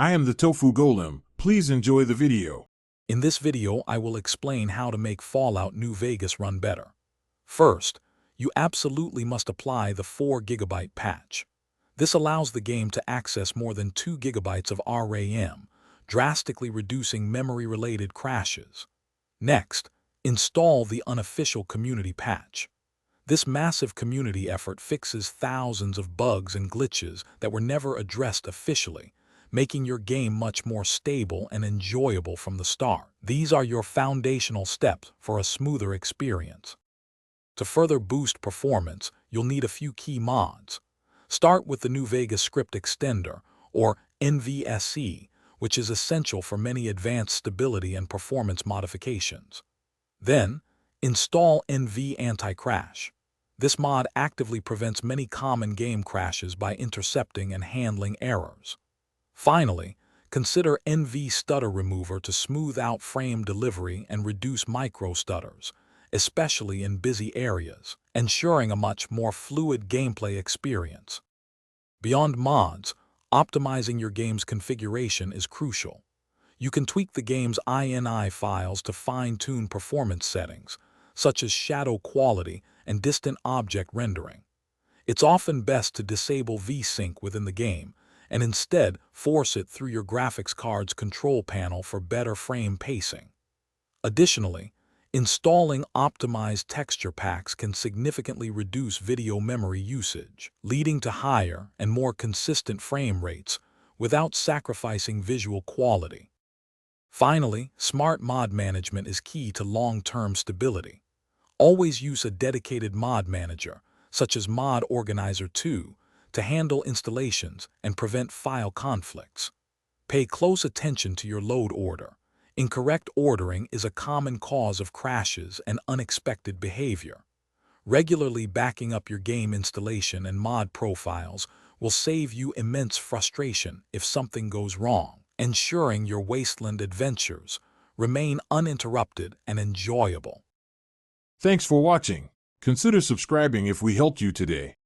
I am the Tofu Golem. Please enjoy the video. In this video, I will explain how to make Fallout New Vegas run better. First, you absolutely must apply the 4 GB patch. This allows the game to access more than 2 GB of RAM, drastically reducing memory-related crashes. Next, install the unofficial community patch. This massive community effort fixes thousands of bugs and glitches that were never addressed officially, making your game much more stable and enjoyable from the start. These are your foundational steps for a smoother experience. To further boost performance, you'll need a few key mods. Start with the New Vegas Script Extender, or FNVFixer, which is essential for many advanced stability and performance modifications. Then, install NV Anti-Crash. This mod actively prevents many common game crashes by intercepting and handling errors. Finally, consider NV Stutter Remover to smooth out frame delivery and reduce micro-stutters, especially in busy areas, ensuring a much more fluid gameplay experience. Beyond mods, optimizing your game's configuration is crucial. You can tweak the game's INI files to fine-tune performance settings, such as shadow quality and distant object rendering. It's often best to disable VSync within the game, and instead force it through your graphics card's control panel for better frame pacing. Additionally, installing optimized texture packs can significantly reduce video memory usage, leading to higher and more consistent frame rates without sacrificing visual quality. Finally, smart mod management is key to long-term stability. Always use a dedicated mod manager, such as Mod Organizer 2, to handle installations and prevent file conflicts. Pay close attention to your load order. Incorrect ordering is a common cause of crashes and unexpected behavior. Regularly backing up your game installation and mod profiles will save you immense frustration if something goes wrong, ensuring your wasteland adventures remain uninterrupted and enjoyable. Thanks for watching. Consider subscribing if we helped you today.